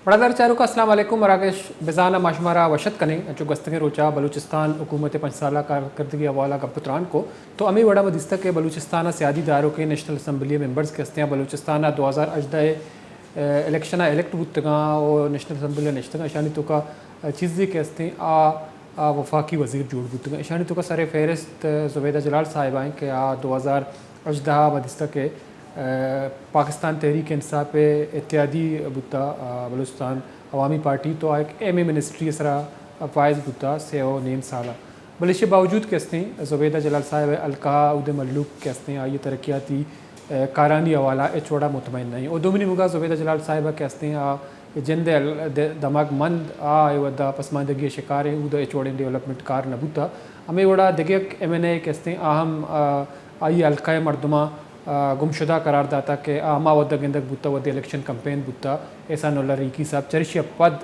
برادر چارو کا السلام علیکم مراکش بزانہ ماشمارا وشت کنے جو گستگے روچا بلوچستان حکومت 5 سالہ کارکردگی حوالہ کا پتران کو تو امی وڑا مدستہ کے بلوچستانہ سیادی داروں کے نیشنل اسمبلی ممبرز کے ہستیاں بلوچستانہ 2018 الیکشنہ الیکٹ بودتگاں اور نیشنل اسمبلی نشتگاں اشانی تو کا چیزی کے ہستیں وفاقی وزیر جوڑ بودتگاں اشانی تو کا سر فہرست زبیدہ جلال صاحب آئیں کہ 2018 مدستہ کے پاکستان تحریک انصاف اتحادی بتا بلوچستان عوامی پارٹی تو ایک ایم اے منسٹری اسرا فائز بتا سے وہ نیم سالہ بل اس باوجود کہ ہستیں زبیدہ جلال صاحب القاع اد ملوک کے ہستیں آئیے ترقیاتی کارانی حوالہ چوڑا مطمئن نہیں اور دومنی مگا زبیدہ جلال صاحبہ کے ہستیں جند دماغ مند ودا پسماندگی شکار ہے ادھر چوڑے ڈیولپمنٹ کار نہ بوتا ہمیں وڑا دگیک ایم این اے کے ہستیں اہم آئی القاع مردمہ گمشدہ قرار داتا کہ آما ودہ گندگ بوتا ودی الیکشن کمپین بوتا احسان اللہ ریکی صاحب چرشی پد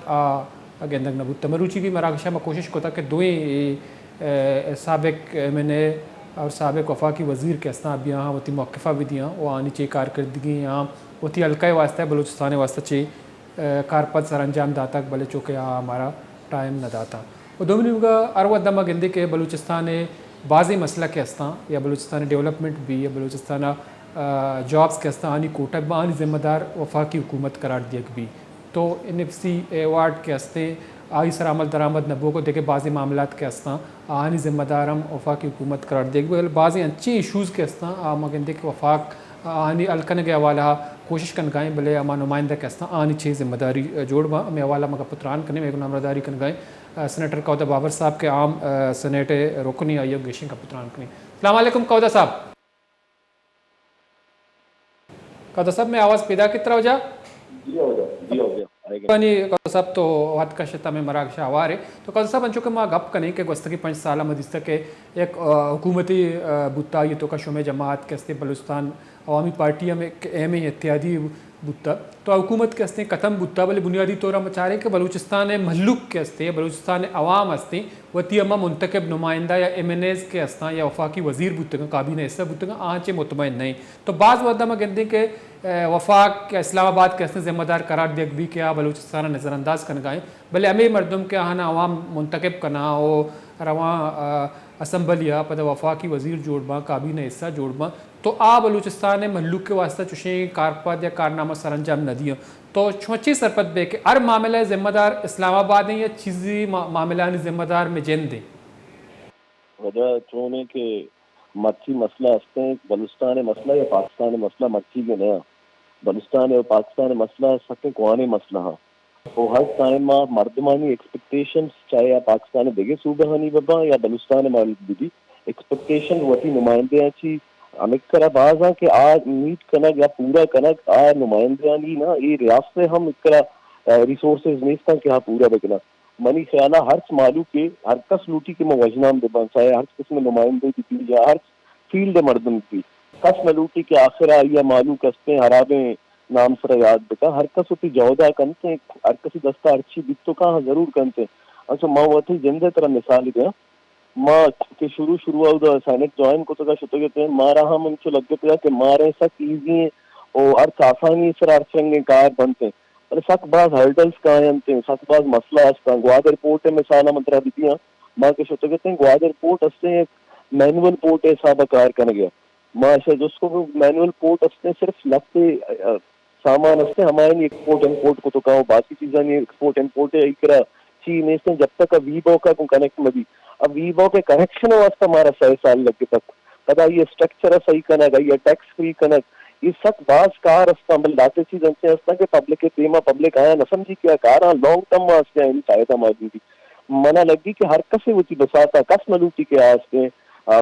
گندگ نہ بوتا مروچی بھی مراکشہ میں کوشش کو تھا کہ دوئیں سابق ایم این اے اور سابق وفاقی وزیر کے ہستاں اب یہاں وتی موقفہ بھی دیاں وہ آنی چاہیے کارکردگی یہاں وتی القاع واسطہ بلوچستان واسطہ چاہیے کارپد سر انجام داتا بلے چونکہ ہمارا ٹائم نہ داتا وہ دومنی ہوگا ارو دمہ گندے کے بلوچستان بعضی مسئلہ کے ہستاں یا بلوچستان ڈیولپمنٹ بھی یا بلوچستان جابس کے ہستاں آنی کوٹا آنی ذمہ دار وفاقی حکومت قرار دیگ بھی تو این ایف سی ایوارڈ کے ہستے آئی سر عمل درآمد نبو کو دیکھے بعضی معاملات کے ہستاں آنی ذمہ دار ہم وفاقی حکومت قرار دیگ بھی بعضی اچھی ایشوز کے ہستاں مگندے کے وفاق آنی الکن کے حوالہ کوشش کن گائیں بلے اما نمائندہ کے ہستاں آنی چھ ذمہ داری جوڑ با ہمیں حوالہ مگا پتران کرنے میں نامرداری کن گائیں سینیٹر کودہ بابر صاحب کے عام سینیٹ رکنی آئیو گیشن کا پتران کریں. السلام علیکم کودہ صاحب. کودہ صاحب میں آواز پیدا کترا ہو جا؟ جی ہو گیا کودہ صاحب تو وقت کا شتا میں مراکشہ آوار ہے تو کودہ صاحب انچو کہ ماں گپ کنیں کہ گوستگی 5 سالہ مدستہ کے ایک حکومتی بوتا یہ تو کا شوم جماعت کے ہستے بلوچستان عوامی پارٹی میں اہم اتحادی بوتا تو حکومت کے ہستے ختم بوتا بلے بنیادی طور ہم چاہ رہے ہیں کہ بلوچستان ملک کے ہستے بلوچستان عوام ہستے وتی اما منتخب نمائندہ یا ایم این ایز کے ہستاں یا وفاقی وزیر بوتگاں کابینہ حصہ بوتگاں آنچے مطمئن نہیں تو بعض وعدہ میں گندے کہ وفاق اسلام آباد کے ہستیں ذمہ دار قرار دیکھ بھی کہ بلوچستان نظر انداز کن گائیں بلے ہمیں مردم کے آنا عوام منتخب کنا او رواں اسمبلیا پتہ وفاقی وزیر جوڑ باں کابینہ حصہ جوڑ باں تو بلوچستان ملک کے واسطہ چشیں کارپد یا کارنامہ سر انجام نہ دیاں تو چھوچی سرپت بے کہ ہر معاملہ ذمہ دار اسلام آباد ہیں یا چیزی معاملہ ذمہ دار میں جن دیں وجہ چونے کہ مرچی مسئلہ ہستے ہیں بلوچستان مسئلہ یا پاکستان مسئلہ مرچی کے نیا بلوچستان اور پاکستان مسئلہ سکتے قوانے مسئلہ ہاں وہ ہر ٹائم مردمانی ایکسپیکٹیشنز چاہے یا پاکستان دیگے صوبہ ہنی ببا یا بلوچستان مالک بھی ایکسپیکٹیشن وتی نمائندے اچھی امک کرا باز ہاں کہ آج میٹ کنک یا پورا کنک نمائندیانی نا یہ ریاست سے ہم ایک کرا ریسورسز نیستا کہ ہاں پورا بکنا منی خیالہ ہر معلوم کے ہر کس لوٹی کے موجنام دے بنسائے ہر قسم نمائندے کی دی یا ہر فیلڈ مردم کی کس ملوٹی کے آخر یا معلوم کستے حرابیں نام سر یاد بتا ہر کس ہوتی جودہ کنتے ہر کسی دستہ ارچی بیت تو کہاں ضرور کنتے اچھا ماں وہ تھی جندے طرح مثال دیا ماں کے شروع سینٹ جوائن کو تو شتو کہتے ہیں ماں رہا من سے لگ گیا کہ مارے سک ایزی ہیں اور ارچ آسانی سر ارچنگیں کار بنتے ہیں اور سک بعض ہرڈلز کائنتے ہیں سک بعض مسئلہ ہستا گوادر پورٹ میں مثالہ منترہ دیتی ہیں ماں کے شتو کہتے ہیں گوادر پورٹ ہستے ہیں مینول پورٹ ہے صاحبہ کار کن گیا ماں جس کو مینول پورٹ ہستے صرف لگتے سامان ہستے ہمارے ایکسپورٹ امپورٹ کو تو کہو باقی چیزیں نہیں ایکسپورٹ امپورٹ ہے ایک چین اس نے جب تک اب وی بو کا کنیکٹ مدی اب وی بو کے کنیکشن واسطہ ہمارا 100 سال لگے تک پتا یہ اسٹرکچر صحیح کنک ہے یہ ٹیکس فری کنک یہ سب بعض کار ہستا بل لاتے چیز انسے ہستا کہ پبلک کے تیمہ پبلک آیا نہ سمجھی کیا کارا لانگ ٹرم واسطے ہیں فائدہ موجودی منع لگی کہ ہر کس ہوتی بساتا کس ملوٹی کے آستے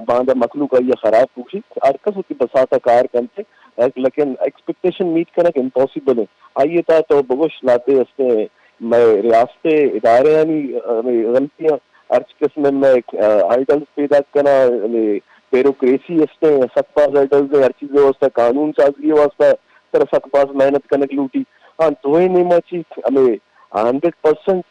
باندھا مخلوق ہے یہ خراب پوچھی ہر کس ہوتی بساتا کار کنتے لیکن ایکسپیکٹیشن میٹ کرنا امپاسبل ہے آئیے تھا تو بگوش لاتے ہستے میں ریاست ادارے یعنی غلطیاں ارچ قسم میں آئیڈلز پیدا کرنا بیروکریسی ہستے سک باز آئیڈلز ہر چیز واسطہ قانون سازی واسطہ سر سک باز محنت کنک لوٹی ہاں دوئے نیمہ چیز ہمیں 100%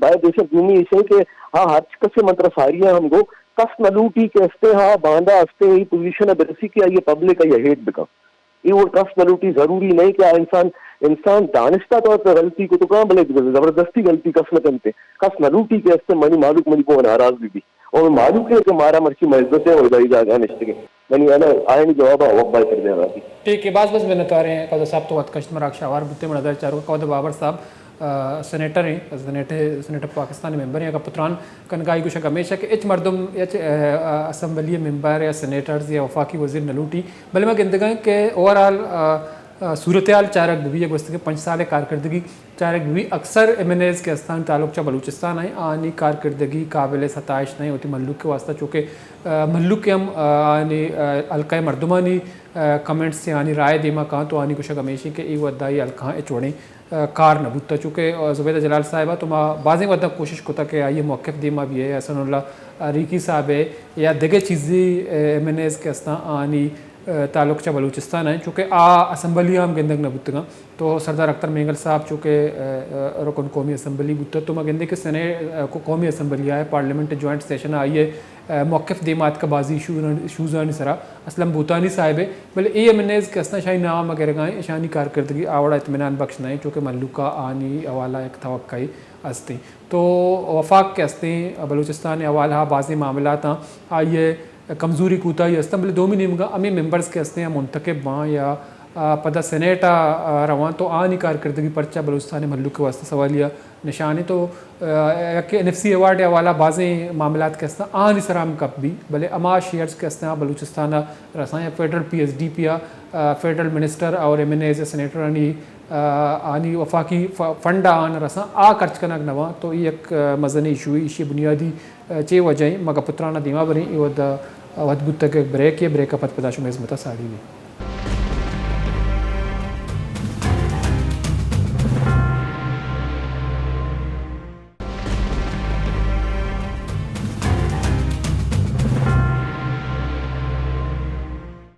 باید دیشر دومی اسے کہ ہاں ہر کسے منتر ساریاں ہم گو کس نلوٹی کے استے ہاں باندھا استے ہی پوزیشن برسی کیا یہ پبلک ہے یہ ہیٹ بکا یہ وہ کس نلوٹی ضروری نہیں کہ انسان دانستہ طور پر غلطی کو تو کہاں بلے زبردستی غلطی کس نہ کرتے کس نلوٹی کے استے منی معلوم منی کو ناراض بھی اور معلوم ہے کہ مارا مرچی معزت ہے اور ادائی جاگہ نشتے کے منی انا آئین جواب وقت بائی کر دیا رہا تھی ٹھیک ہے بعض بنت آ رہے ہیں قدر صاحب تو وقت کشت مراک شاوار بتے منظر چاروں قدر بابر صاحب سینیٹر ہیں سینیٹر پاکستانی ممبر ہیں کا پتران کنگائی گوشک ہمیشہ کہ اچ مردم اچ اسمبلی ممبر یا سینیٹرز یا وفاقی وزیر نلوٹی بلے میں گندگاں کہ اوورال صورتحال چارک بھی گوشت کے 5 سال کارکردگی چارک بھی اکثر ایم این ایز کے استان تعلق چا بلوچستان ہیں آنی کارکردگی قابل ستائش نہیں ہوتی ملک کے واسطہ چونکہ ملک کے ہم آنی القاء مردمانی کمنٹس سے آنی رائے دیما کہاں تو آنی کشک ہمیشی کہ ای ودائی الکاں اچوڑیں کار نبوتا چونکہ زبیدہ جلال صاحبہ تو ما بعضیں ودہ کوشش کتا کہ آئیے موقف دیما بھی ہے حسن اللہ ریکی صاحب ہے یا دیگے چیزی ایم این ایز کے استان آنی تعلق چا بلوچستان ہیں چونکہ اسمبلی ہم گندگ نبوتگاں تو سردار اختر مینگل صاحب چونکہ رکن قومی اسمبلی بوتا تو میں گندے کہ سنے قومی اسمبلی آئے پارلیمنٹ جوائنٹ سیشن آئیے موقف دیمات کا بازی ایشوز آنی سرا اسلم بھوتانی صاحب ہے بلے اے ایم این ایز کے اسنا شاہی نام اگر گائیں شانی کارکردگی آوڑا اطمینان بخش نہیں چونکہ ملوکہ آنی حوالہ ایک توقعی ہستے تو وفاق کے ہستے بلوچستان حوالہ بعضی معاملات ہیں آئیے کمزوری کوتاہی ہستن بلے دومی نیمگا امی ممبرز کے ہستے ہیں منتخب باں یا پدا سینیٹا روان تو آنی کارکردگی پرچہ بلوچستان ملک کے واسطہ سوالیہ نشانی تو این ایف سی ایوارڈ حوالہ بعضیں معاملات کے ہستیں آنی سرام کپ بھی بلے اما شیئرز کے ہستیں بلوچستان رسائیں فیڈرل پی ایس ڈی پیا فیڈرل منسٹر اور ایم این ایز سینیٹر آنی وفاقی فنڈ آن رساں خرچ کنک نواں تو یہ ایک مزنی ایشوئی اسی بنیادی چے وجہیں مگا پترانہ دیما بریں یہ ود ود تک بریک ہے بریک پت پدا شو میز متا ساڑی بھی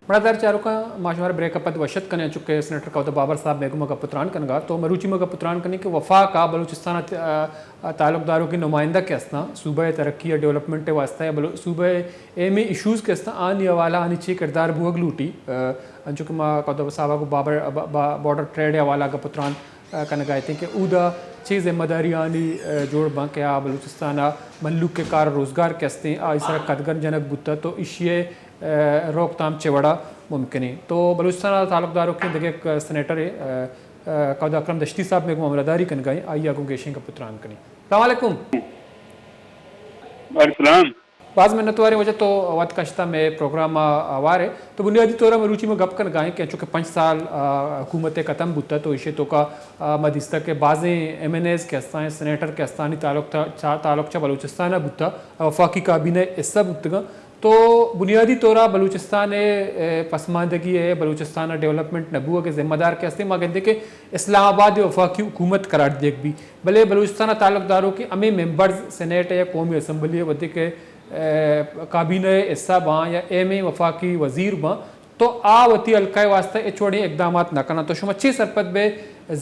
برادر چاروں کا ماشوار بریک اپت وشت کنے چکے سینیٹر کا بابر صاحب بیگم کا پتران کنگا تو مروچی مگا پتران کنے کہ وفاق کا بلوچستان تعلق داروں کی نمائندہ کے ہستاں صوبہ ترقی یا ڈیولپمنٹ واسطہ صوبہ ایمی ایشوز کے ہستاں آنی حوالہ آنی چی کردار بوگ لوٹی چونکہ ما قدر صاحبہ کو بارڈر ٹریڈ حوالہ کا پتران کنگائے تھے کہ اودا چی ذمہ داری آنی جوڑ باں کہ بلوچستان ملک کے کار روزگار کے ہستیں اس طرح قدگن جنک بوتا تو اشیے روک تام چوڑا ممکن ہے تو بلوچستان تعلق داروں کے دیکھے ایک سینیٹر ہے قدر اکرم دشتی صاحب میں معاملہ کنگائیں آئیے آگوں گیشیں کا پتران کنیں السلام علیکم السلام بعض منت وارے وجہ تو وقت کشتہ میں پروگرام آوار ہے تو بنیادی طور پر روچی میں گپ کر گائیں کہ چونکہ 5 سال حکومت ختم بوتا تو اسے تو کا مدیستہ کے بعضیں ایم این ایز کے ہستائیں سینیٹر کے ہستانی تعلق چا بلوچستان بوتا وفاقی کابینہ حصہ بوتگا تو بنیادی طورہ بلوچستان پسماندگی ہے بلوچستان ڈیولپمنٹ نبوہ کے ذمہ دار کے ہستے ماں کہ اسلام آباد وفاقی حکومت قرار دیکھ بھی بلے بلوچستان تعلق داروں کی امی ممبرز سینیٹ یا قومی اسمبلی ودے کے کابینہ حصہ باں یا ایم اے وفاقی وزیر باں تو وتی القاء واسطہ اچوڑی اقدامات نہ کرنا تو شما چی سرپت بے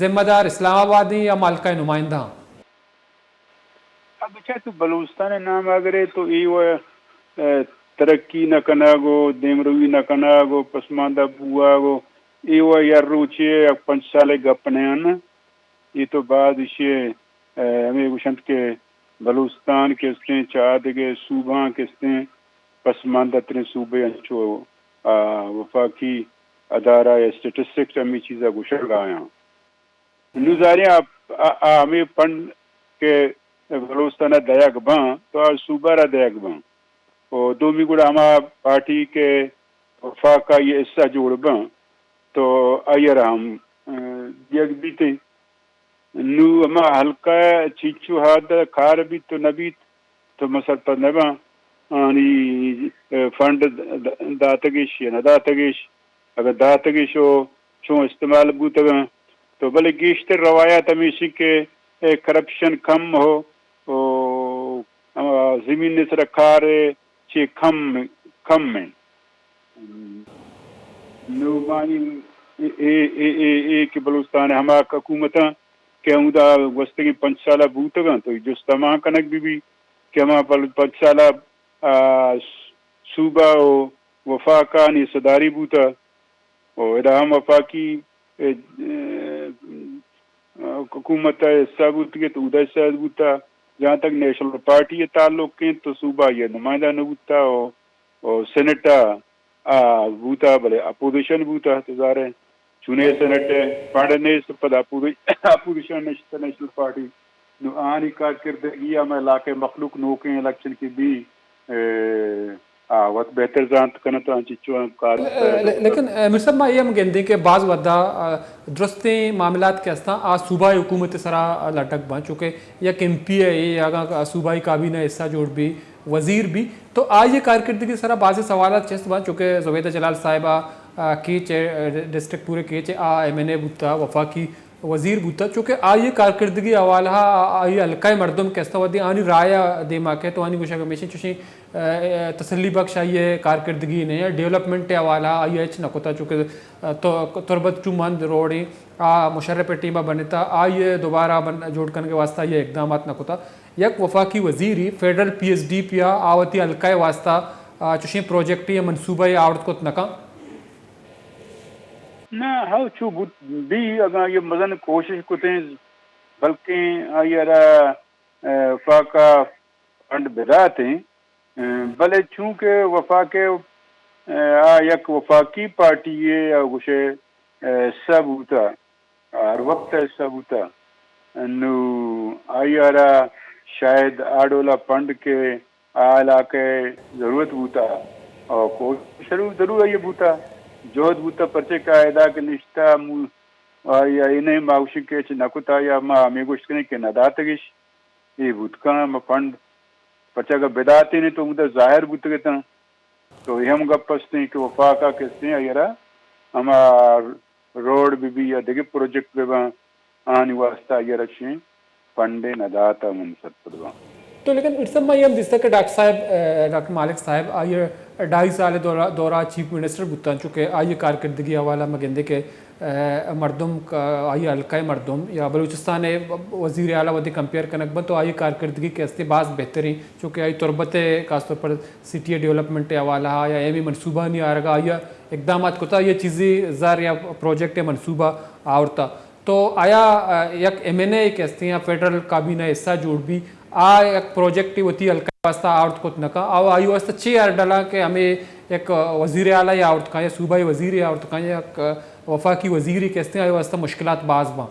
ذمہ دار اسلام آبادی یا مالکہ نمائندہ اب اچھا تو بلوچستان نام اگرے تو یہ ترقی نہ کنا گو دیمروی نہ کنا گو پسماندہ بوا گو یہ یار روچے 5 سال گپنے ہیں یہ تو بعد اسے ہمیں گوشنت کے بلوچستان کے استیں چاہد کے صوبہ کے استیں پسماندہ ترین صوبے انچو وفاقی ادارہ یا اسٹیٹسٹکس ہمیں چیزیں گوشر گایا نوزاریاں ہمیں پنڈ کے بلوچستان دیاگ باں تو صوبہ را دیاگ باں اور دومی گوڑا ہما پارٹی کے وفاق کا یہ حصہ جوڑ باں تو آئیر ہم دیگ بیتے نو اما حلقہ چیچو ہاتھ کھار بھی تو نبیت تو مسل پر نباں آنی فنڈ داتگیش یا نہ داتگیش اگر داتگیش ہو چون استعمال بوتگاں تو بلے گیشتر روایات ہمیشہ کے کرپشن کم ہو زمین نے سر کھار چھ کم میں نو مانی ایک بلوچستان ہما حکومتاں کہ ادا وسطی 5 سالہ بوتگاں تو جستما کنک بھی کہ ہما 5 سالہ صوبہ و وفاقانی صداری بوتا اور ادام وفاقی حکومت حصہ بوتی تو ادھر سے بوتا. جہاں تک نیشنل پارٹی کے تعلق کے تو صوبہ یہ نمائندہ نہ بوتا اور سینٹا بوتا بلے اپوزیشن بوتا تو ظاہر ہے چنے سینٹ پڑھنے سے پد اپوزیشن نیشنل پارٹی نو آنی کارکردگی میں علاقے مخلوق نوکیں الیکشن کی بھی وقت بہتر زانت کرنا تو چچو کار. لیکن میر صاحب ما یہ گندیں کہ بعض ودا درستیں معاملات کے استا آ صوبائی حکومت سرا لٹک بن چکے یا ایم پی ہے یا صوبائی کابینہ حصہ جوڑ بھی وزیر بھی تو آج کارکردگی سرا بعض سوالات چست بن چکے. زبیدہ جلال صاحبہ کیچ ڈسٹرکٹ پورے کیچ ایم این اے بوتا وفاقی وزیر بوتا چونکہ آئی کارکردگی حوالہ آئی حلقہ مردم کیستا ودی آنی رایا دیما کے تو آنی گوشہ کمیشن چوشی تسلی بخش آئیے کارکردگی نہیں ہے ڈیولپمنٹ حوالہ آئی ایچ نکوتا چونکہ تربت چو مند روڑی مشرف ٹیمہ بنتا آئیے دوبارہ جوڑ کرنے کے واسطہ یہ اقدامات نکوتا. یک وفاقی وزیری فیڈرل پی ایس ڈی پیا آوتی حلقہ واسطہ چوشی پروجیکٹ یا منصوبہ آورت کو نکا نہ ہاؤ چو بھی اگر یہ مزن کوشش کرتے ہیں بلکہ آئیے فاقہ فنڈ بداتے ہیں بلے چونکہ وفاق یک وفاقی پارٹی ہے گوشے سب ہوتا اور وقت سب ہوتا نو آئیارا شاید آڈولا فنڈ کے علاقے ضرورت ہوتا اور کوشش ضرور یہ ہوتا جوہد بوتا پرچے قاعدہ کے نشتہ یا انہیں معاشی کے نکتا یا ما ہمیں گوشت کرنے کے نداتگش یہ بوتکاں ما فنڈ پرچہ کا بداتے نہیں تو مدہ ظاہر بوتا گتا تو یہ ہم گپ پستے ہیں کہ وفاقہ کستے ہیں یا ہما روڈ بھی یا دیکھے پروجیکٹ بھی آنی واسطہ یا رکھیں فنڈے نداتا منصد پڑھوا. تو لیکن ارسم میں یہ ہم دیستا کہ ڈاکٹر مالک صاحب آئیے 2.5 سال دورہ چیف منسٹر بوتان چکے آئیے کارکردگی حوالہ مگندے کے مردم آئیے حلقہ مردم یا بلوچستان وزیر اعلیٰ ودی کمپیئر کنک بن تو آئیے کارکردگی کے استے بعض بہترین چونکہ آئی تربت خاص طور پر سٹی ڈیولپمنٹ حوالہ یا ایمی منصوبہ نہیں آ رہا آئیے اقدامات کوتا یہ چیزیں زار یا پروجیکٹ منصوبہ آورتا تو آیا یک ایم این اے کہتے ہیں فیڈرل کابینہ حصہ جوڑ بھی ایک پروجیکٹ ہوتی حلقہ واسطہ آورت کو نکا آئی واسطہ 6 ڈالا کہ ہمیں ایک وزیر اعلیٰ یا آورت کا یا صوبائی وزیر یا آورت کا یا ایک وفاقی وزیری کہتے ہیں آئی واسطہ مشکلات بعض باں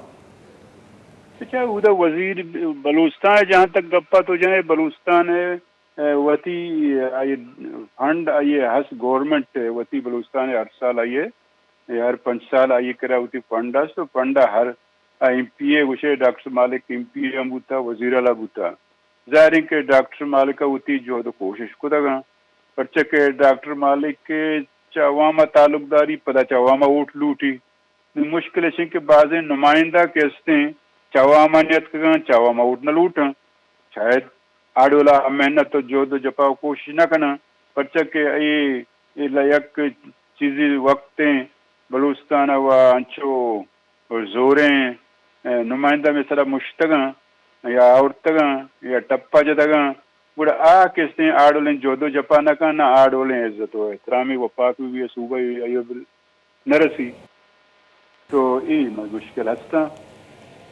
اچھا ادھر وزیر بلوچستان جہاں تک گپا تو جائے بلوچستان ہے وتی آئیے فنڈ آئیے ہس گورنمنٹ وتی بلوچستان ہر سال آئیے ہر 5 سال آئیے کرا ہوتی فنڈ ہے تو فنڈ ہر ایم پی اے وشے ڈاکٹر مالک ایم پی اے بوتا وزیر اعلیٰ بوتا ظاہر ہے کہ ڈاکٹر مالک ہوتی جو تو کوشش کو دگا پرچہ کہ ڈاکٹر مالک کے چواما تعلق داری پدا چواما ووٹ لوٹی مشکل ہے کہ بعض نمائندہ کہتے ہیں چواما نیت کا چواما ووٹ نہ لوٹا شاید آڈولا محنت جو جپا کوشش نہ کرنا پرچہ کہ یک چیزی وقت بلوچستان و انچو زوریں نمائندہ میں سرا مشتگاں یا عورتگاں یا ٹپا جدگاں بڑا کہتے ہیں آڈولیں جودو جپا نہ کا نہ آڈولیں عزت و احترامی وفاق بھی صوبہ ایوب نرسی تو یہ مشکل ہستا.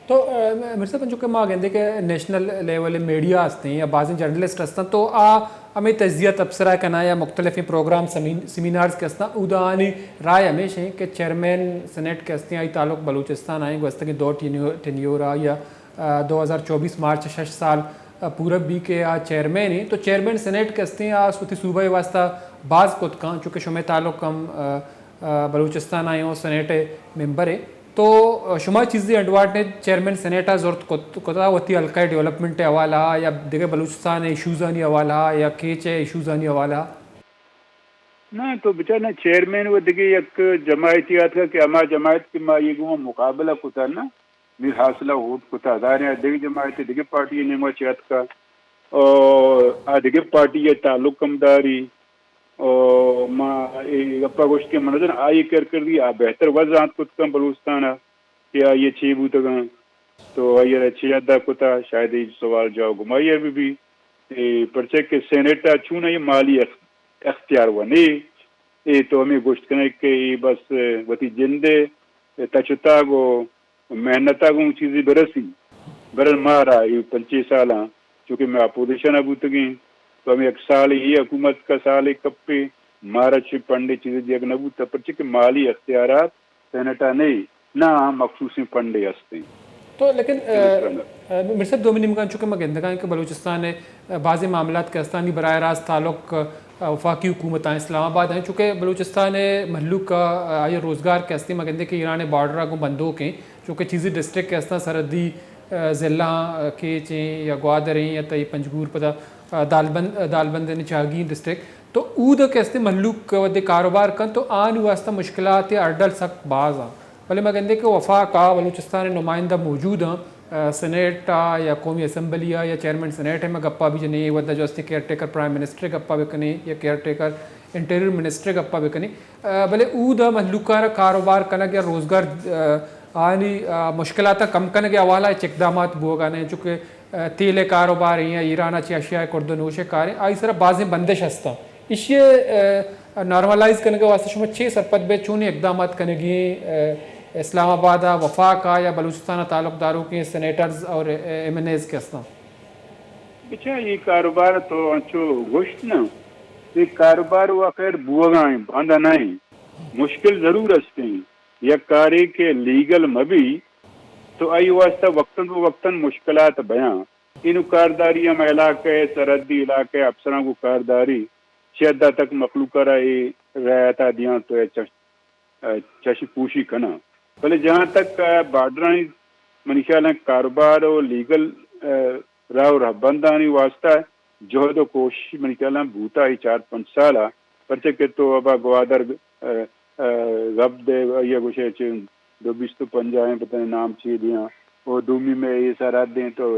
تو میرے سے پنچو کہ ماں گندے کہ نیشنل لیول میڈیا ہستے ہیں یا بعض جرنلسٹ ہستے ہیں تو ہمیں تجزیہ تبصرہ کرنا یا مختلف پروگرام سیمینارز کے ہستے ہیں ادا آنی رائے ہمیشہ ہیں کہ چیئرمین سینٹ کے ہستے ہیں آئی تعلق بلوچستان آئیں گوستے کہ 2 ٹینیور یا 2024 مارچ 6 سال پورب بھی کے چیئرمین ہیں تو چیئرمین سینٹ کے ہستے ہیں سوتی صوبہ واسطہ بعض کتکاں چونکہ شمع تعلق ہم بلوچستان آئیں اور سینٹ ممبر ہیں تو شما چیزیں ایڈوانٹیج چیئرمین سینیٹا ضرورت کوتا ہوتی حلقہ ڈیولپمنٹ حوالہ یا دیکھے بلوچستان ایشوز آنی حوالہ یا کیچ ایشوز آنی حوالہ نہ تو بچانا چیئرمین وہ دیکھے یک جماعتی آتا کہ اما جماعت کی ما یہ مقابلہ کتا نا میر حاصلہ ووٹ کتا دارے دیکھے جماعتی دیکھے پارٹی نمہ چیت کا اور دیکھے پارٹی یہ تعلق کمداری اور ماں گپا گوشت کے منظر آئی کر دی بہتر وضاحت کت کم بلوچستان کیا یہ چھ بوتگاں تو یہ اچھی ادا کتا شاید یہ سوال جواب گمائیے بھی پرچے کہ سینیٹا چون یہ مالی اختیار ہوا نہیں یہ تو ہمیں گوشت کرنے کہ بس وتی جندے تچتا گو محنتا گو چیزیں برسی برل مارا یہ 25 سال چونکہ میں اپوزیشن ابوتگی تو ہمیں ایک سال یہ حکومت کا سال کپے مارچ پنڈے چیزیں دیکھ نبوتا پرچے کہ مالی اختیارات سینیٹا نہیں نہ مخصوصی پنڈے ہستے تو لیکن میرے صاحب دو منٹ چونکہ میں گندگاہ کہ بلوچستان بعض معاملات کے استانی براہ راست تعلق وفاقی حکومت اسلام آباد ہیں چونکہ بلوچستان محلو کا یہ روزگار کے استی مگندے کہ ایران بارڈر کو بندوق ہیں چونکہ چیزی ڈسٹرکٹ کے استا سرحدی ضلع کے چیں یا گوادریں یا تئی پنجگور پتہ دالبند چاگی ڈسٹرکٹ تو اود کے استے محلوک ودے کاروبار کن تو آن واسطہ مشکلات اڈل سخت باز ہیں بھلے میں کہتے کہ وفاق بلوچستان نمائندہ موجود ہیں سینیٹ یا قومی اسمبلی یا چیئرمین سینیٹ ہے میں گپا بھی جنہیں ودہ جو استے کیئر ٹیکر پرائم منسٹر گپا بکنے یا کیئر ٹیکر انٹیریئر منسٹر گپا بکنے بھلے اود محلوکہ کاروبار کنگ یا روزگار آنی مشکلات کم کرنے کے حوالہ اقدامات بوگانے چونکہ تیل کاروبار ہیں یا ایران چی اشیاء کردنوش کار آئی سر بعض بندش ہستا اسے نارملائز کرنے کے واسطے شما 6 سرپت بے چونی اقدامات کرنے گی اسلام آباد وفاق یا بلوچستان تعلق داروں کے سینیٹرز اور ایم این ایز کے ہستا اچھا یہ کاروبار تو انچو گوشت نا یہ کاروبار ہوا خیر بوگائیں باندھا نہیں مشکل ضرور ہستے ہیں یا کاری کے لیگل مبی تو آئی واسطہ وقتاً وقتاً مشکلات بیان انو کارداری ہم علاقے سرحدی علاقے افسران کو کارداری شدہ تک مخلوقہ رہی رعایتہ دیاں تو چشی پوشی کنا بلے جہاں تک بارڈرانی منشاءاللہ کاروبار و لیگل راہ و رہبندانی واسطہ جہد و کوشش منشاءاللہ بھوتا ہی 4-5 سالہ پرچے کہ تو ابا گوادر غب دے یہ گوشے چین 225 پتہ نام چی دیاں وہ دومی میں یہ سرحد دیں تو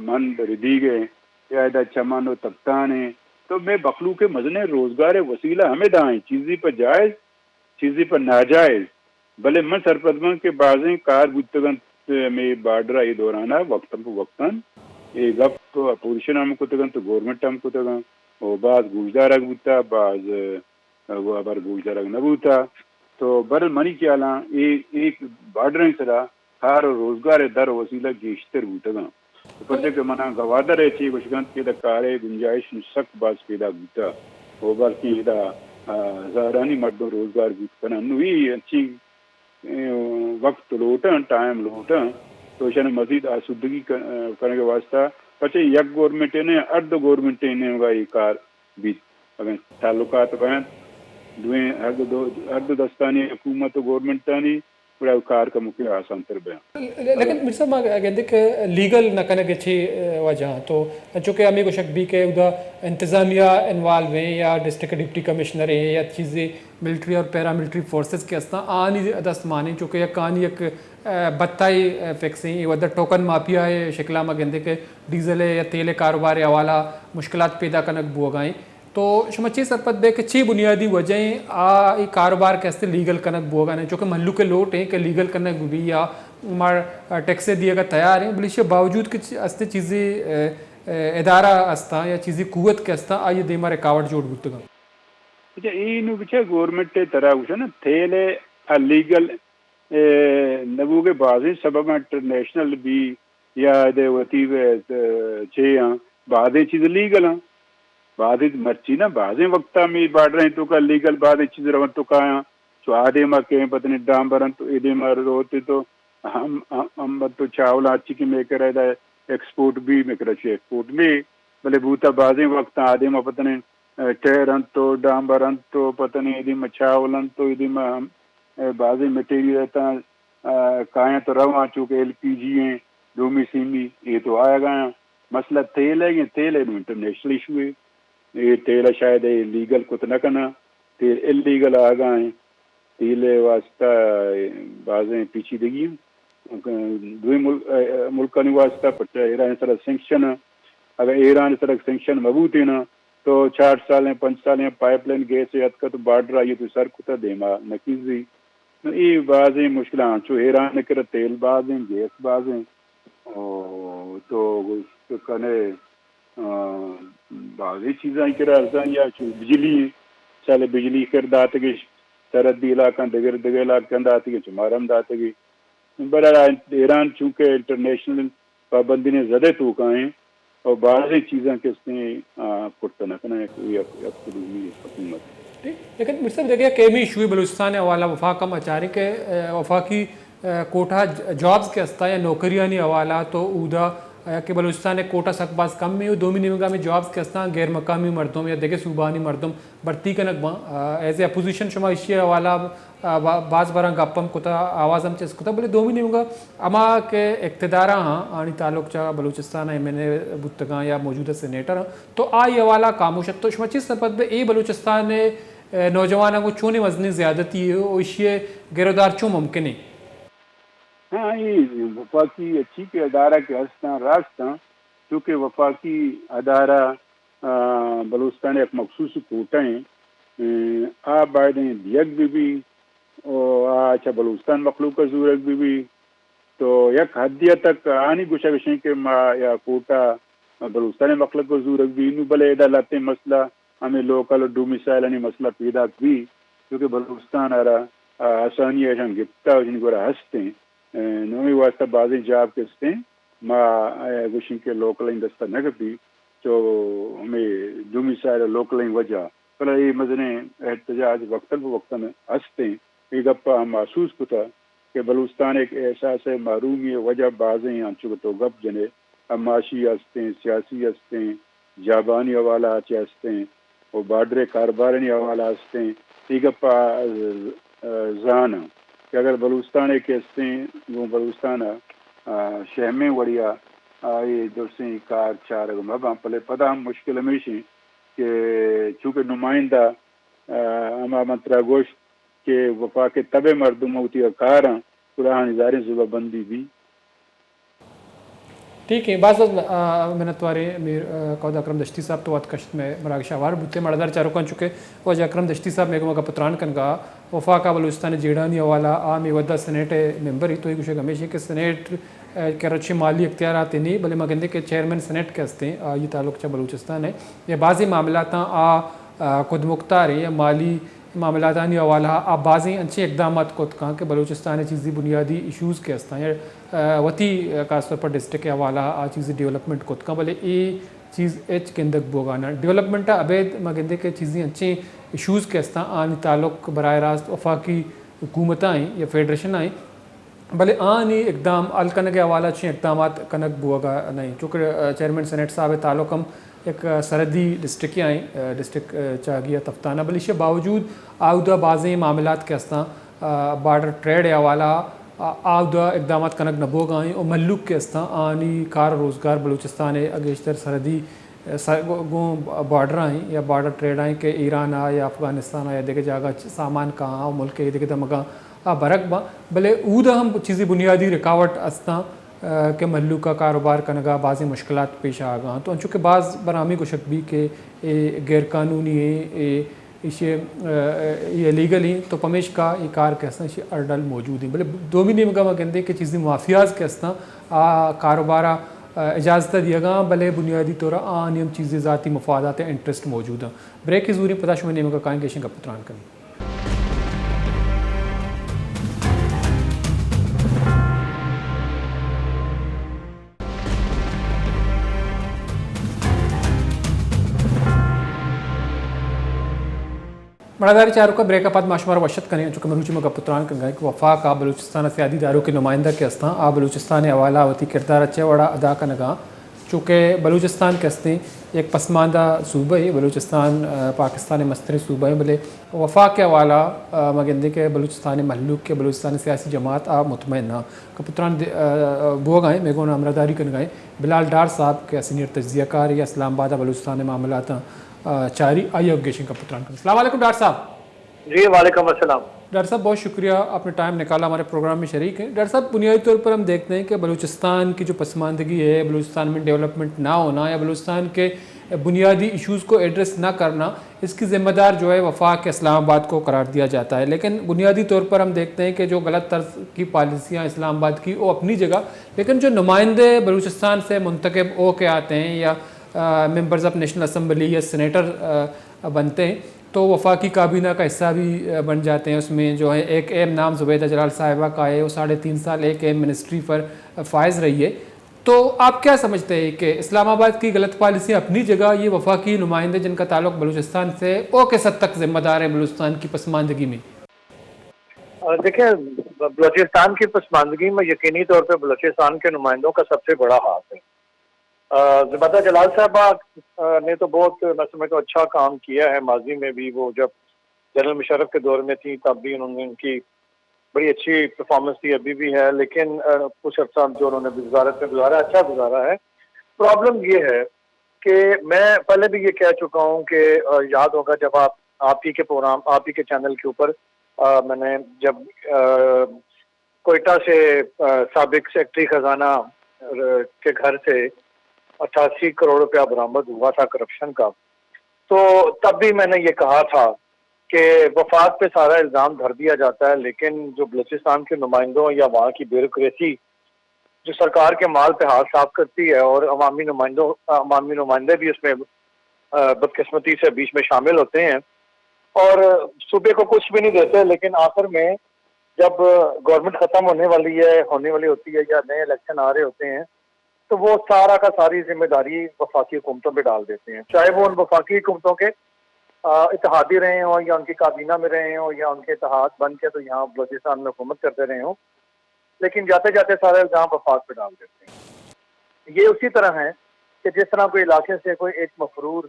من ردی گئے یا ایدہ چمن و تبتانے تو میں بخلو کے مزنے روزگار وسیلہ ہمیں دائیں چیزی پر جائز چیزی پر ناجائز بلے من سرپدمان کے بازیں کار بودتگن میں بارڈرہ یہ دورانہ وقتاً پہ وقتاً یہ گپ اپوزیشن ہم کو تگن تو گورنمنٹ ہم کو تگن وہ بعض گوشدارہ بودتا بعض وہ ابر گوشدارہ نبوتا تو برل منی کیا لیں ایک بارڈریں سرا ہار روزگار در وسیلہ گیشتر بودتگن پرچے کہ منع گوادر ہے چی گوشگانت کے دا کارے گنجائش سخت باز پیدا بودتا وہ بلکی دا زہرانی مردوں روزگار بودتگن انوی اچھی وقت لوٹاں ٹائم لوٹاں تو شاید مزید آسودگی کرنے کے واسطہ پچھے یک گورنمنٹ نے ارد گورنمنٹ نے ہوگا یہ کار بھی اگر تعلقات بیان دوئیں ارد دستانی حکومت و گورنمنٹانی بڑا کار کا مکہ آسان تر بیان لیکن میرے صاحب میں کہتے کہ لیگل نہ کرنے کے چھی وجہ تو چونکہ ہمیں کو شک بھی کہ ادھا انتظامیہ انوالو ہیں یا ڈسٹرکٹ ڈپٹی کمشنر ہیں یا چیزیں ملٹری اور پیراملٹری فورسز کے اسنا آنی دست مانے چونکہ یک آنی ایک بتائی فکس ہیں ودہ ٹوکن مافیا ہے شکلہ میں کہتے کہ ڈیزل یا تیل کاروبار حوالہ مشکلات پیدا کنک بوگائیں تو شما چی سرپت بے کہ چی بنیادی وجہیں ای کاروبار کے استے لیگل کنک بوگا نہیں چونکہ محلو کے لوٹ ہیں کہ لیگل کنک بھی یا ہمارا ٹیکسے دیے گا تیار ہیں بلیش باوجود کہ استے چیزیں ادارہ استا یا چیزیں قوت کے استا آئیے دیما رکاوٹ جوڑ بودتا گا اچھا اینو بچے گورنمنٹ طرح ہوشا نا تھیلے لیگل نبو کے بازی سبب انٹرنیشنل بھی یا دے وطیب چھے ہیں بعضی چیز لیگل ہیں بعضی مرچی نا بعضی وقتا میں بڑھ رہے ہیں تو کا لیگل بعضی چیز روان تو کہاں تو آدھے ماں کہیں پتنی ڈام برن تو ایدے ماں روتے تو ہم تو چاول آچی کی میں کرے دا ایکسپورٹ بھی میں کرے ایکسپورٹ بھی بلے بوتا بعضی وقتا آدھے ماں پتنی ٹیرن تو ڈام برن تو پتنی ایدے ماں چاولن تو ایدے ماں بعضی میٹیریل رہتا کائیں تو روان چونکہ ایل پی جی ہیں دومی سیمی یہ تو آیا گا مسئلہ تیل ہے یہ تیل ہے انٹرنیشنل ایشو ہے یہ تیل شاید لیگل کت نہ کرنا تیل اللیگل آ گئے تیل واسطہ بازیں پیچیدگی دوئی ملکانی واسطہ پچھا ایران سرک سینکشن اگر ایران سرک سینکشن مبوط ہے نا تو 4 سالیں 5 سالیں پائپ لائن گیس یاد کا تو بارڈر آئیے تو سر کتا دیما نکیزی یہ بازیں مشکلات چو ایران نے کرا تیل بازیں گیس بازیں تو کنے بعضی چیزاں کرا یا بجلی چلے بجلی کر دات کی سرحدی علاقہ دگر دگر علاقہ دات کی چمارم دات کی برحال ایران چونکہ انٹرنیشنل پابندی نے زدے تو کہیں اور بعضی چیزاں کس نے پرتا نہ کرنا حکومت. لیکن مجھ سے دیکھیے کہ بھی ایشوی بلوچستان حوالہ وفاق ہم اچاری کے وفاقی کوٹا جابز کے ہستا یا نوکریانی حوالہ تو اودا کہ بلوچستان کوٹا سک باز کم میں دومی نمگا میں جابز کے ہستا غیر مقامی مردم یا دیکھے صوبانی مردم برتی کنک با ایز اے اپوزیشن شما اشیاء حوالہ بعض بران گپم کتا آواز ہم چیز کتا بلے دومی نمگا اما کے اقتدارہ ہاں آنی تعلق چاہ بلوچستان ایم این اے بودتگاں یا موجودہ سینیٹر ہاں تو آئی حوالہ خاموشت تو شما چیز سپت بے ای بلوچستان نوجوانوں کو چونے وزنی زیادتی ہے وہ اشیاء گردار چوں ممکن ہے. ہاں یہ وفاقی اچھی کے ادارہ کے ہستاں راستاں چونکہ وفاقی ادارہ بلوچستان ایک مخصوص کوٹا ہیں آ بائدیں دیگ بھی اور اچھا بلوچستان مخلوق کا زورک بھی تو یک حدیہ تک آنی گوشہ گشیں کہ ما یا کوٹا بلوچستان مخلوق کا زورک بھی نو بلے ادا لاتے مسئلہ ہمیں لوکل ڈومیسائل انی مسئلہ پیدا بھی کیونکہ بلوچستان آسانی ہے جن گپتا جن کو ہستے ہیں نومی واسطہ بعضی جاب کے ہستے ہیں ما گوشیں کے لوکل دستہ نگت بھی تو ہمیں ڈومیسائل لوکل وجہ پہلے یہ مزنے احتجاج وقتاً میں ہستے ہیں یہ گپا محسوس کتا کہ بلوچستان ایک احساس محرومی وجہ بعضیں ہیں انچو تو گپ جنے معاشی ہستے ہیں سیاسی ہستے ہیں جابانی حوالہ آچے ہستے ہیں اور بارڈر کاربارنی حوالہ ہستے ہیں یہ گپا زانا کہ اگر بلوچستان ایک ہستے ہیں وہ بلوچستان شہمیں وڑیا یہ درسیں کار چار مباں پلے پتہ ہم مشکل ہمیشہ کہ چونکہ نمائندہ اما منترا گوشت کہ وفاق طب مردم ہوتی کار ہیں قرآن ادارے صبح بندی بھی ٹھیک ہے بعض منت وارے میر قود اکرم دشتی صاحب تو وقت کشت میں مراغ شاوار بوتے مردار چاروں کن چکے وجہ اکرم دشتی صاحب میگو مگا پتران کن گا وفاقہ بلوچستان جیڑانی حوالہ عامی ودہ سینیٹ ممبر ہی تو ایک گوشے گمیشی کہ سینیٹ کے رچے مالی اختیارات نہیں بلے مگندے کے چیئرمین سینیٹ کے ہستے ہیں یہ تعلق چاہ بلوچستان ہے یہ بعضی معاملات خود مختار ہیں یا مالی معاملاتانی حوالہ آپ بعضی انچے اقدامات کو کہاں کہ بلوچستان چیزی بنیادی ایشوز کے ہستا ہیں وتی خاص طور پر ڈسٹرکٹ کے حوالہ آ چیزی ڈیولپمنٹ کو کہاں بلے ای چیز ایچ کے اندر بوگانا ڈیولپمنٹ ابید مگندے کے چیزیں انچے ایشوز کے ہستا آنی تعلق براہ راست وفاقی حکومت آئیں یا فیڈریشن آئیں بلے آنی اقدام الکنگ حوالہ چین اقدامات کنک بوگا نہیں چونکہ چیئرمین سینیٹ صاحب تعلق ہم ایک سرحدی ڈسٹرکٹ آئیں ڈسٹرکٹ چاگیا تفتانہ بل اس کے باوجود آودہ بعضی معاملات کے ہستاں بارڈر ٹریڈ حوالہ آودہ اقدامات کنک نبوگ آئیں اور ملک کے ہستاں آنی کار روزگار بلوچستان اگیشتر سرحدی بارڈر آئیں یا بارڈر ٹریڈ آئیں کہ ایران آ یا افغانستان آ یا دیکھے جاگا سامان کہاں ملک ہے دیکھے دمگاں برک با بلے اودہ ہم چیزی بنیادی رکاوٹ ہستاں کہ محلو کا کاروبار کنگا بعضی مشکلات پیش آ گاں تو چونکہ بعض برامی کو شک بھی کہ غیر قانونی ہے یہ لیگل ہیں تو پمیش کا یہ کار کے ہستاں یہ اردل موجود ہیں بلے دومی نمگا میں کہندے کہ چیزیں مافیاز کے ہستاں کاروبارہ اجازت دیا گاں بلے بنیادی طور آنیم چیزیں ذاتی مفادات انٹرسٹ موجود ہیں بریک کی ضروری پتہ شما نمگا کائیں گیشن کا پتران کریں مرداری چاروں کا بریک اپاد معاشمار وشت کریں چونکہ مروچی مگا پتران کر گئے کہ وفاق بلوچستان سیادی داروں کے نمائندہ کے ہستاں بلوچستان حوالہ وتی کردار اچھے وڑا ادا کنگا چونکہ بلوچستان کے ہستیں ایک پسماندہ صوبہ ہے بلوچستان پاکستان مستری صوبہ ہے بلے وفاق کے حوالہ مگندے کے بلوچستان محلوق کے بلوچستان سیاسی جماعت مطمئن نہ کپتران بوگ آئیں میگون امرداری کن گئے بلال ڈار صاحب کے سینئر تجزیہ کار یا اسلام آباد بلوچستان معاملات چاری آئی اوگیشن کا پتران کریں السلام علیکم ڈاکٹر صاحب جی وعلیکم السلام ڈاکٹر صاحب بہت شکریہ آپ نے ٹائم نکالا ہمارے پروگرام میں شریک ہیں ڈاکٹر صاحب بنیادی طور پر ہم دیکھتے ہیں کہ بلوچستان کی جو پسماندگی ہے بلوچستان میں ڈیولپمنٹ نہ ہونا یا بلوچستان کے بنیادی ایشوز کو ایڈریس نہ کرنا، اس کی ذمہ دار جو ہے وفاق اسلام آباد کو قرار دیا جاتا ہے. لیکن بنیادی طور پر ہم دیکھتے ہیں کہ جو غلط طرز کی پالیسیاں اسلام آباد کی وہ اپنی جگہ، لیکن جو نمائندے بلوچستان سے منتخب ہو کے آتے ہیں یا ممبرز آف نیشنل اسمبلی یا سینیٹر بنتے ہیں تو وفاقی کابینہ کا حصہ بھی بن جاتے ہیں. اس میں جو ہے ایک اہم نام زبیدہ جلال صاحبہ کا ہے، وہ 3.5 سال ایک اہم منسٹری پر فائز رہی ہے. تو آپ کیا سمجھتے ہیں کہ اسلام آباد کی غلط پالیسیاں اپنی جگہ، یہ وفاقی نمائندے جن کا تعلق بلوچستان سے او کس حد تک ذمہ دار ہیں بلوچستان کی پسماندگی میں؟ دیکھیں، بلوچستان کی پسماندگی میں یقینی طور پہ بلوچستان کے نمائندوں کا سب سے بڑا ہاتھ ہے. زبیدہ جلال صاحبہ نے تو بہت میں سمجھتا ہوں اچھا کام کیا ہے. ماضی میں بھی وہ جب جنرل مشرف کے دور میں تھی تب بھی انہوں نے ان کی بڑی اچھی پرفارمنس تھی، ابھی بھی ہے. لیکن کچھ عرصہ جو انہوں نے وزارت میں گزارا، اچھا گزارا ہے. پرابلم یہ ہے کہ میں پہلے بھی یہ کہہ چکا ہوں کہ یاد ہوگا جب آپ ہی کے پروگرام، آپ ہی کے چینل کے اوپر میں نے جب کوئٹہ سے سابق سیکرٹری خزانہ کے گھر سے 88 کروڑ روپیہ برآمد ہوا تھا کرپشن کا، تو تب بھی میں نے یہ کہا تھا کہ وفاق پہ سارا الزام دھر دیا جاتا ہے، لیکن جو بلوچستان کے نمائندوں یا وہاں کی بیوروکریسی جو سرکار کے مال پہ ہاتھ صاف کرتی ہے، اور عوامی نمائندے بھی اس میں بدقسمتی سے بیچ میں شامل ہوتے ہیں اور صوبے کو کچھ بھی نہیں دیتے. لیکن آخر میں جب گورنمنٹ ختم ہونے والی ہوتی ہے یا نئے الیکشن آ رہے ہوتے ہیں تو وہ سارا کا ساری ذمہ داری وفاقی حکومتوں پہ ڈال دیتے ہیں، چاہے وہ ان وفاقی حکومتوں کے اتحادی رہے ہوں یا ان کی کابینہ میں رہے ہوں یا ان کے اتحاد بن کے تو یہاں بلوچستان میں حکومت کرتے رہے ہوں. لیکن جاتے جاتے سارے الزام وفاق پہ ڈال دیتے ہیں. یہ اسی طرح ہے کہ جس طرح کوئی علاقے سے کوئی ایک مفرور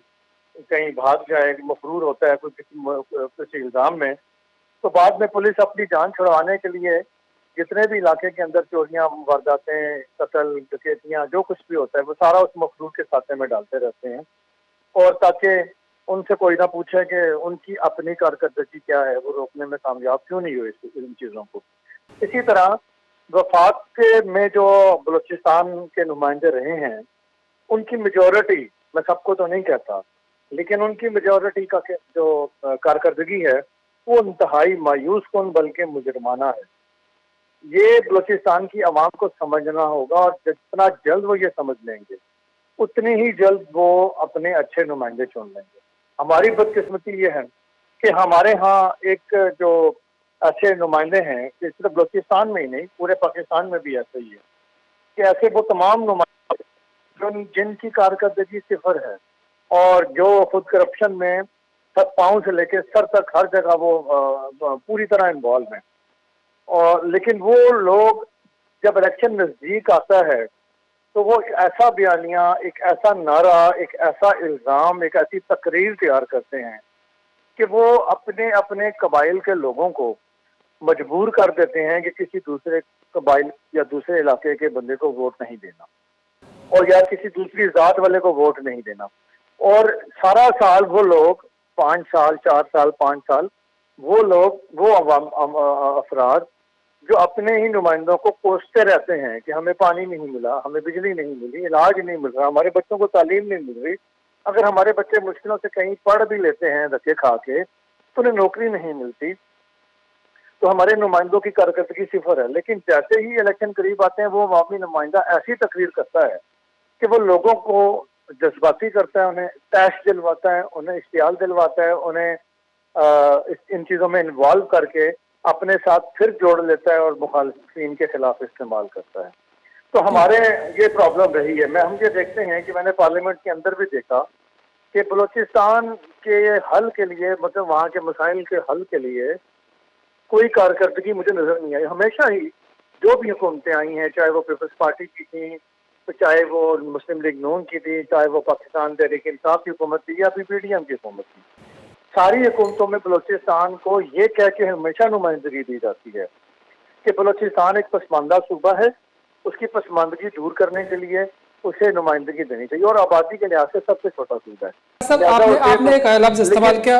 کہیں بھاگ جائے، مفرور ہوتا ہے کسی الزام میں، تو بعد میں پولیس اپنی جان چھڑوانے کے لیے جتنے بھی علاقے کے اندر چوریاں، وارداتیں، قتل، ڈکیتیاں، جو کچھ بھی ہوتا ہے وہ سارا اس مفرور کے کھاتے میں ڈالتے رہتے ہیں، اور تاکہ ان سے کوئی نہ پوچھے کہ ان کی اپنی کارکردگی کیا ہے، وہ روکنے میں کامیاب کیوں نہیں ہوئے ان چیزوں کو. اسی طرح وفاق میں جو بلوچستان کے نمائندے رہے ہیں ان کی میجورٹی، میں سب کو تو نہیں کہتا لیکن ان کی میجورٹی کا جو کارکردگی ہے وہ انتہائی مایوس کن بلکہ مجرمانہ ہے. یہ بلوچستان کی عوام کو سمجھنا ہوگا، اور جتنا جلد وہ یہ سمجھ لیں گے اتنی ہی جلد وہ اپنے اچھے نمائندے چن لیں گے. ہماری بدقسمتی یہ ہے کہ ہمارے ہاں ایک جو ایسے نمائندے ہیں کہ صرف بلوچستان میں ہی نہیں پورے پاکستان میں بھی ایسا ہی ہے کہ ایسے وہ تمام نمائندے جن کی کارکردگی صفر ہے اور جو خود کرپشن میں سر پاؤں سے لے کے سر تک ہر جگہ وہ پوری طرح انوالو ہیں. اور لیکن وہ لوگ جب الیکشن نزدیک آتا ہے تو وہ ایک ایسا بیانیہ، ایک ایسا نعرہ، ایک ایسا الزام، ایک ایسی تقریر تیار کرتے ہیں کہ وہ اپنے اپنے قبائل کے لوگوں کو مجبور کر دیتے ہیں کہ کسی دوسرے قبائل یا دوسرے علاقے کے بندے کو ووٹ نہیں دینا، اور یا کسی دوسری ذات والے کو ووٹ نہیں دینا. اور سارا سال وہ لوگ 5 سال 4 سال 5 سال وہ لوگ، وہ افراد جو اپنے ہی نمائندوں کو کوستے رہتے ہیں کہ ہمیں پانی نہیں ملا، ہمیں بجلی نہیں ملی، علاج نہیں مل رہا، ہمارے بچوں کو تعلیم نہیں مل رہی. اگر ہمارے بچے مشکلوں سے کہیں پڑھ بھی لیتے ہیں دھکے کھا کے تو انہیں نوکری نہیں ملتی، تو ہمارے نمائندوں کی کارکردگی صفر ہے. لیکن جیسے ہی الیکشن قریب آتے ہیں وہ عوامی نمائندہ ایسی تقریر کرتا ہے کہ وہ لوگوں کو جذباتی کرتا ہے، انہیں طیش دلواتا ہے، انہیں اشتعال دلواتا ہے، انہیں ان چیزوں میں انوالو کر کے اپنے ساتھ پھر جوڑ لیتا ہے اور مخالفین کے خلاف استعمال کرتا ہے. تو ہمارے یہ پرابلم رہی ہے. ہم یہ دیکھتے ہیں کہ میں نے پارلیمنٹ کے اندر بھی دیکھا کہ بلوچستان کے حل کے لیے، مطلب وہاں کے مسائل کے حل کے لیے کوئی کارکردگی مجھے نظر نہیں آئی. ہمیشہ ہی جو بھی حکومتیں آئی ہیں، چاہے وہ پیپلز پارٹی کی تھیں، چاہے وہ مسلم لیگ نون کی تھی، چاہے وہ پاکستان تحریک انصاف کی حکومت تھی یا پھر پی ڈی ایم کی حکومت تھی، ساری حکومتوں میں بلوچستان کو یہ کہہ کے ہمیشہ نمائندگی دی جاتی ہے کہ بلوچستان ایک پسماندہ صوبہ ہے، اس کی پسماندگی دور کرنے کے لیے اسے نمائندگی دینی چاہیے، اور آبادی کے لحاظ سے سب سے چھوٹا صوبہ ہے. سب آپ نے ایک لفظ استعمال کیا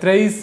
23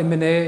MNA